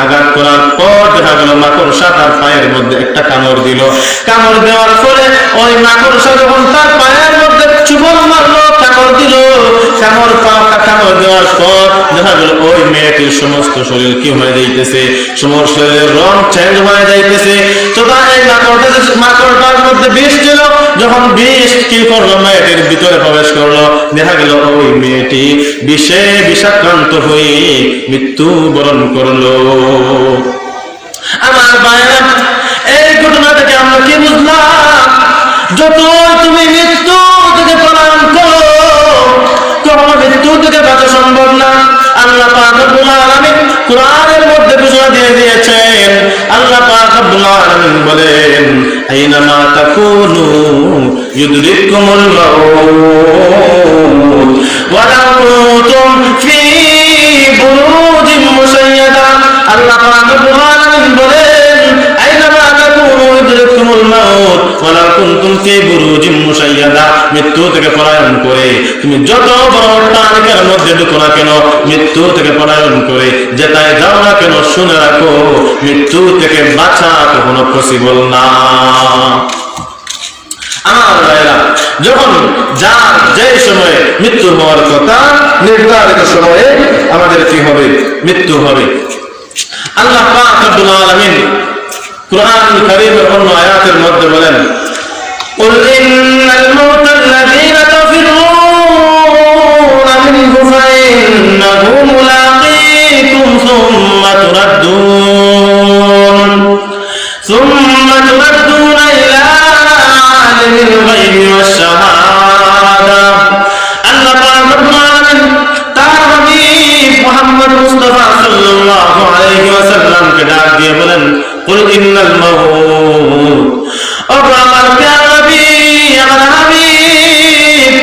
আঘাত করার পর দেখা গেল মাকড়সা তার পায়ের মধ্যে একটা কামড় দিল। কামড় দেওয়ার পরে ওই মাকড়সা যখন তার পায়ের মধ্যে চুবল মারলো, কামড় দিল। কামড় দেওয়ার পর দেখা গেল ওই মেয়েটির সমস্ত শরীর কি হয়ে যাইতেছে, সমস্ত শরীরের রং চেঞ্জ হয়ে যাইতেছে। তোরা এই মাকড়টার মধ্যে বিষ ছিল। যখন বিষ কি করলো, মেয়েটির ভিতরে প্রবেশ করলো, দেখা গেল ওই মেয়েটি বিষে বিষাক্রান্ত হয়ে মৃত্যুবরণ করলো। আমার ভাইরা, এই ঘটনা থেকে আমরা কি বুঝলাম? যত তুমি মৃত্যু থেকে পলায়ন করো, কখনো মৃত্যু থেকে বাঁচা সম্ভব না। আল্লাহ পাক রব্বুল আলামিন কোরআনের মধ্যে ঘোষণা দিয়ে দিয়েছেন। আল্লাহ পাক রব্বুল আলামিন বলেন, আইনামা তাকুনু ইউদরিকুমুল মাউত ওয়ালাউ কুনতুম ফি বুরুজিন মুশাইয়াদা। আল্লাহ পাক রব্বুল আলামিন বলেন, আইনামা তাকুনু ইউদরিকুমুল মাউত ওয়ালাউ কুনতুম ফি বুরুজিন মুশাইয়াদা। মৃত্যু থেকে পলায়ন করে তুমি যত বড় টানিকের মধ্যে ঢুকো না কেন, মৃত্যু থেকে পলায়ন করে যেটাই যাও না কেন, শুনে রাখো মৃত্যু থেকে বাঁচা কখনো পসিবল না। আমার ভাইরা, যখন যার যে সময়ে মৃত্যু হওয়ার কথা, নির্ধারিত সময়ে আমাদের কি হবে? মৃত্যু হবে। আল্লাহ পাক রব্বুল আলামিন কুরআন কারীমের অন্য আয়াতের মধ্যে বলেন, قل إن الموت الذين تفرون منه فإنه ملاقيكم ثم تردون إلى عالم الغيب والشهادة الله رب العالمين তার হাবিব মুহাম্মদ মুস্তাফা সাল্লাল্লাহু আলাইহি ওয়াসাল্লাম কে ডাক দিয়ে বলেন, কুল ইন্নাল মাউত, ও আমার প্রিয় নবী, আমার হাবিব,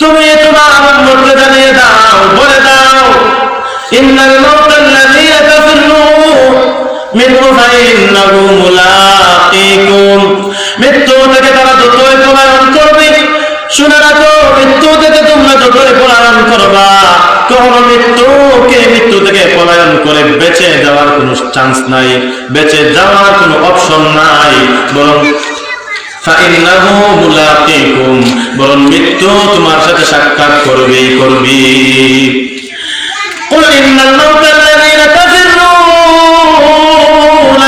তুমি তোমার উম্মতকে জানিয়ে দাও, বলে দাও, ইন্নাল মাউতাল্লাযী তাফিরুন মিনহু ফাইন্নাহু মুলাকীকুম, মৃত্যু থেকে তারা যতই পলায়ন করবে, শুনে রাখো, মৃত্যু থেকে তোমরা যতই পলায়ন করবা, কখনো মৃত্যু থেকে পলায়ন করে বেঁচে যাওয়ার কোনো চান্স নাই, বেঁচে যাওয়ার কোনো অপশন নাই, বরং ফাইন্নাহু মুলাকীকুম, বরং মৃত্যু তোমার সাথে সাক্ষাৎ করবেই করবে। কুল ইন্নাল মাউতাল্লাযীনা তাফিরুনা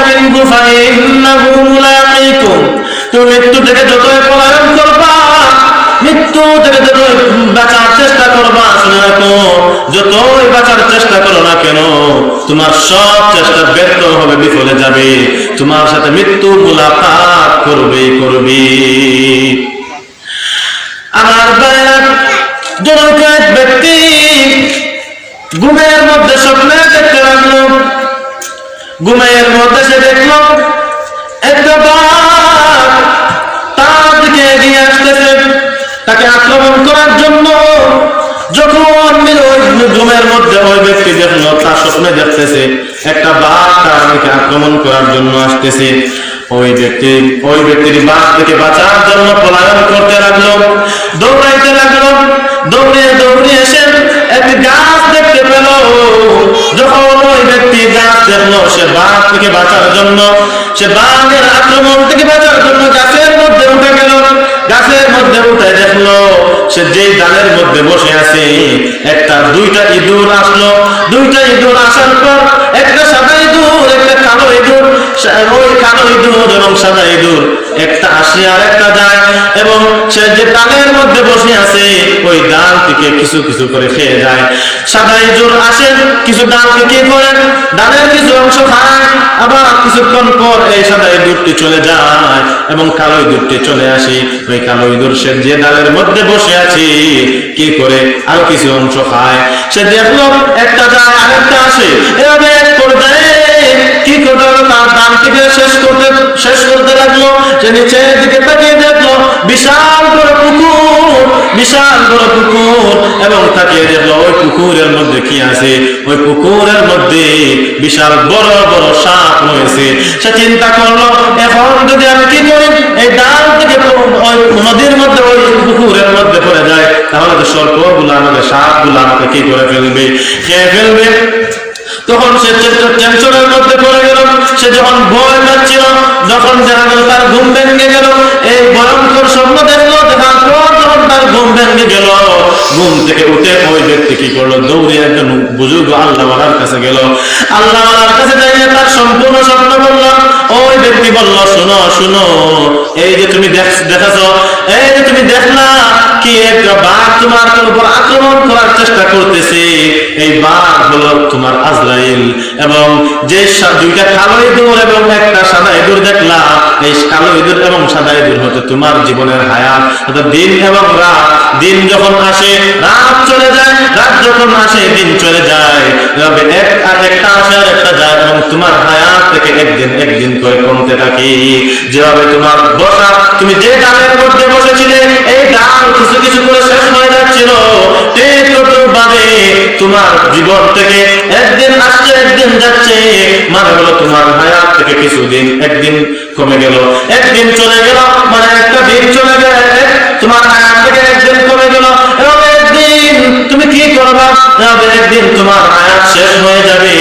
মিনহু ফাইন্নাহু মুলাকীকুম, তুমি মৃত্যু থেকে যতই পলায়ন করবা, মৃত্যু থেকে যতই বাঁচার চেষ্টা করবা, শুনে রাখো, যতই বাঁচার চেষ্টা করো না কেন, তোমার সব চেষ্টা ব্যর্থ হবে, বিফলে যাবে, তোমার সাথে মৃত্যু মুলাকাত করবেই করবে। আমার ভাইরা, জনক এক ব্যক্তি ঘুমের মধ্যে স্বপ্নে দেখতে লাগলো, ঘুমের মধ্যে সে দেখলো একটা বাঘ তার দিকে এগিয়ে আসতেছে, তাকে আক্রমণ করার জন্য। যখন ঘুমের মধ্যে ওই ব্যক্তি দেখলো, তার স্বপ্নে দেখতেছে একটা বাঘ তার দিকে আক্রমণ করার জন্য আসতেছে, ওই ব্যক্তির বাঘ থেকে বাঁচার জন্য পলায়ন করতে লাগলো, দৌড়াইতে লাগলো, দৌড়িয়ে দৌড়িয়ে এসে একটি গাছ দেখতে পেল। যখন ওই ব্যক্তি গাছ দেখলো, সে বাঘ থেকে বাঁচার জন্য, সে বাঘের আক্রমণ থেকে বাঁচার জন্য গাছের মধ্যে উঠে গেল। গাছের মধ্যে উঠে দেখলো সে যেই ডালের মধ্যে বসে আছে, দুইটা ইঁদুর আসলো। দুইটা ইঁদুর আসার পর একটা সাদা ইঁদুর, একটা কালো ইঁদুর, ওই কালো ইঁদুর এবং সাদা ইঁদুর একটা আসে আর একটা যায়, এবং সে যে ডালের মধ্যে বসে আছে ওই ডাল থেকে কিছু কিছু করে খেয়ে যায়। সাদা ইঁদুর আসে, কিছু ডালকে কি করে, ডালের কিছু অংশ খায়, আবার কিছুক্ষণ পর এই সাদা ইঁদুরটি চলে যায় এবং কালো ইঁদুরটি চলে আসে। ওই কালো ইঁদুর সে যে ডালের মধ্যে বসে আছে কি করে আরো কিছু অংশ খায়। সে দেখলো একটা যায় আরেকটা আসে, এভাবে এক পর্যায়ে কি করতে, তার ডাল থেকে শেষ করতে লাগলো। সে নিচের দিকে তাকিয়ে দেখলো বিশাল বড় পুকুর, বিশাল বড় পুকুর, এবং তাকিয়ে দেখলো ওই পুকুরের মধ্যে কি আছে, ওই পুকুরের মধ্যে বিশাল বড় বড় সাপ রয়েছে। সে চিন্তা করলো, এখন যদি আমি কি করি, এই ডাল থেকে ওই নদীর মধ্যে ওই পুকুরের মধ্যে পড়ে যায়, তাহলে তো সর্পগুলো আমাকে, সাপগুলো আমাকে কি করে ফেলবে, খেয়ে ফেলবে। তখন সে টেনশনের মধ্যে পড়ে গেল। সে যখন ভয় পাচ্ছিল, যখন দেখা গেল তার ঘুম ভেঙে গেল, এই ভয়ঙ্কর স্বপ্ন দেখলো, দেখার পর যখন তার ঘুম ভেঙে গেল, ঘুম থেকে উঠে ওই ব্যক্তি কি করলো, দৌড়ে একজন বুজুর্গ আল্লাহওয়ালার কাছে গেল। আল্লাহওয়ালার কাছে যাইয়ে তার সম্পূর্ণ স্বপ্ন বলল। ওই ব্যক্তি বলল, শুনো শুনো, এই যে তুমি দেখেছো, এই যে তুমি দেখলা কি একটা বাঘ তোমার উপর আক্রমণ করার চেষ্টা করতেছে, এই বাঘ হলো তোমার আজরাইল, এবং যে দুইটা কালো ইঁদুর এবং একটা সাদা ইঁদুর দেখলা, এই কালো ইঁদুর এবং সাদা ইঁদুর হতে তোমার জীবনের হায়াত, অর্থাৎ দিন এবং রাত। দিন যখন আসে রাত চলে যায়, রাত যখন আসে দিন চলে যায়, এভাবে একটা আসে আর একটা যায়, এবং তোমার হায়াত থেকে একদিন করে কমতে থাকে। যেভাবে তোমার বসা, তুমি যে ডালের মধ্যে বসেছিলে, এই ডাল কিছু কিছু করে শেষ হয়ে যাচ্ছিল, ঠিক ভাবে তোমার জীবন থেকে একদিন আসছে একদিন যাচ্ছে, মানে হলো তোমার হায়াত থেকে কিছুদিন, একদিন কমে গেল, একদিন চলে গেল, মানে একটা দিন চলে গেল, তোমার হায়াত থেকে একদিন কমে গেল, এবং একদিন তুমি কি করবা, একদিন তোমার হায়াত শেষ হয়ে যাবে,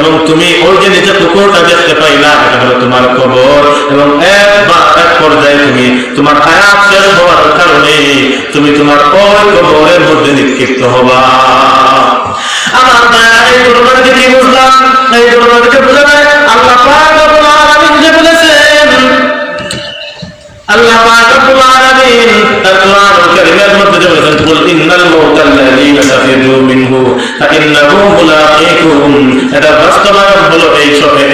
এবং তুমি ওই যে নিচে পুকুরটা দেখতে পাইলা, এটা হলো তোমার কবর, এবং এক পর্যায়ে তুমি তোমার হায়াত শেষ হওয়ার কারণে তুমি তোমার ওই কবরের মধ্যে নিক্ষিপ্ত হবা। আমার এই ঘটনাকে কি বুঝলাম, এই ঘটনাকে বুঝে আল্লাহ পাক রব্বুল আলামিন যে আল্লাহ পাক রব্বুল আলামিন তার কোরআনুল কারীমের মধ্যে যে বলেছেন কুল ইন্নাল মাউতাল্লাযীনা তাফিরু মিনহু ফাইন্নাহু মুলাকীকুম, এটা বাস্তবায়ন হলো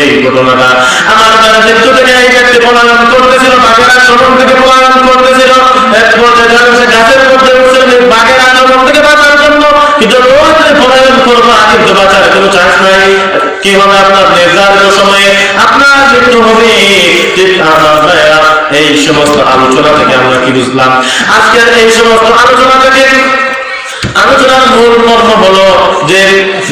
এই ঘটনাটা। আমার মৃত্যু থেকে এই ব্যক্তি পলায়ন করতেছিল, বাঘের আক্রমণ থেকে পলায়ন করতেছিল, এক পর্যায়ে সে গাছের মধ্যে উঠছিল বাঘের আক্রমণ থেকে বাঁচার জন্য, কিন্তু পলায়ন করবো কিন্তু বাঁচার কোনো চান্স নাই। কি হবে? আপনার নির্ধারিত সময়ে আপনার মৃত্যু হবে। এই সমস্ত আলোচনা থেকে আমরা কি বুঝলাম? আজকের এই সমস্ত আলোচনা থেকে আলোচনার মূল মর্ম হলো যে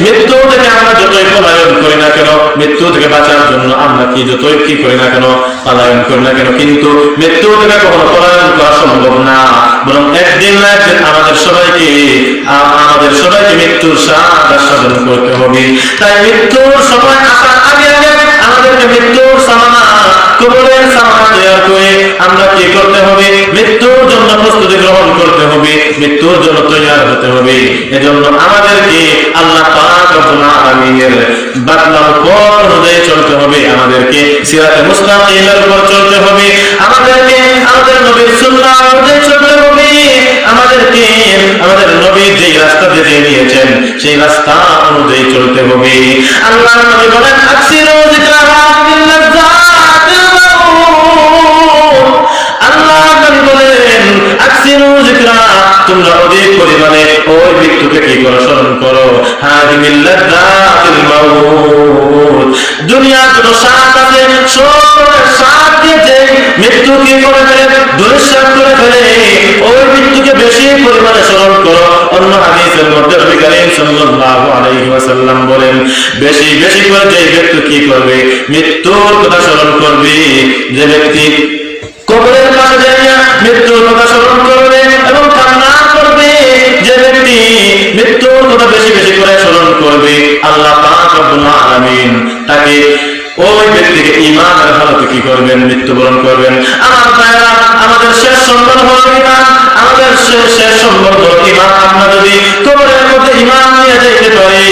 মৃত্যু থেকে আমরা যতই পলায়ন করি না কেন, মৃত্যু থেকে বাঁচার জন্য আমরা যতই কি করি না কেন, পলায়ন করি না কেন, কিন্তু মৃত্যু থেকে কখনো পলায়ন করা সম্ভব না। বরং একদিন না একদিন আমাদের সবাইকে মৃত্যুর স্বাদ আস্বাদন করতে হবে। তাই মৃত্যুর সময় আসার আগে আগে আমাদেরকে মৃত্যুর সামানা, কবরের সামানা তৈরি করে আমরা কি করতে হবে? মৃত্যুর জন্য প্রস্তুতি গ্রহণ করতে হবে, মৃত্যুর জন্য তৈরি হতে হবে। এজন্য আমাদেরকে আল্লাহ পাক রব্বুল আলামিনের বাতলার পথ অনুযায়ী চলতে হবে, আমাদেরকে সিরাতে মুস্তাকিমের উপর চলতে হবে, আমাদেরকে আমাদের নবীর সুন্নাহ অনুযায়ী চলতে হবে, আমাদেরকে আমাদের নবী যে রাস্তা দিয়ে নিয়েছেন সেই রাস্তা অনুযায়ী চলতে হবে। আল্লাহ নবী বলেন আকসিরু যিকরা বিল্লাযাতিল মাউত। আল্লাহ নবী বলেন আকসিরু যিকরা, তোমরা অধিক পরিমাণে ওই মৃত্যুকে কি করো? স্মরণ করো। হাযিহিল লাযাতিল মাউত, দুনিয়ার যত স্বাদ আছে সব স্বাদ দিয়েছে মৃত্যু কি করে ফেলে? দুঃস্বাদ করে ফেলে। ওই মৃত্যুকে বেশি পরিমাণে স্মরণ করো। অন্য হাদিসের মধ্যে নবী করিম সাল্লাল্লাহু আলাইহি ওয়াসাল্লাম বলেন বেশি বেশি করে যে ব্যক্তি কি করবে? মৃত্যুর কথা স্মরণ করবে। যে ব্যক্তি কবরের পাশে যাইয়া মৃত্যুর কথা স্মরণ করবে এবং কান্না করবে, যে ব্যক্তি মৃত্যুর কথা বেশি বেশি করে স্মরণ করবে, আল্লাহ পাক রব্বুল আলামিন তাকে ওই ব্যক্তিকে ঈমানের হালতে কি করবেন? মৃত্যুবরণ করবেন। আমার ভাইরা, আমাদের শেষ সম্বল হলো ঈমান, আমাদের শেষ সম্বল হলো ঈমান। আমরা যদি কবরের মধ্যে ঈমান নিয়ে যেতে পারি,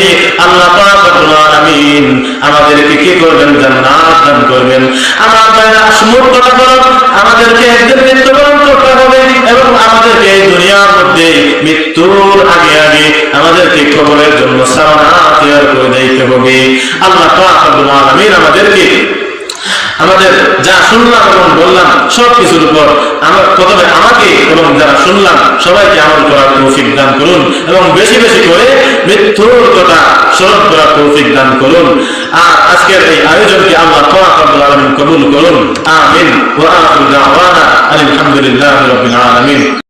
আল্লাহ পাক রব্বুল আলামিন আমাদেরকে কি করবেন? জান্নাত দান করবেন। আমার ভাইরা, মূল কথা হলো আমাদেরকে একদিন মৃত্যুবরণ করতে হবে এবং আমাদেরকে এই দুনিয়ার মধ্যে মৃত্যুর আগে আগে আমাদেরকে কবরের জন্য সামানা তৈরি করে দিতে হবে। আল্লাহ পাক রব্বুল আলামিন আমাদেরকে আমাদের যা শুনলাম এবং বললাম সব কিছুর উপর প্রথমে আমাকে এবং যারা শুনলাম সবাইকে আমল করার তৌফিক দান করুন এবং বেশি বেশি করে মৃত্যুর কথা স্মরণ করার তৌফিক দান করুন। আর আজকের এই আয়োজনকে আল্লাহ পাক রব্বুল আলামিন কবুল করুন। আমিন। ওয়া আখিরু দাওয়ানা আলহামদুলিল্লাহি রাব্বিল আলামিন।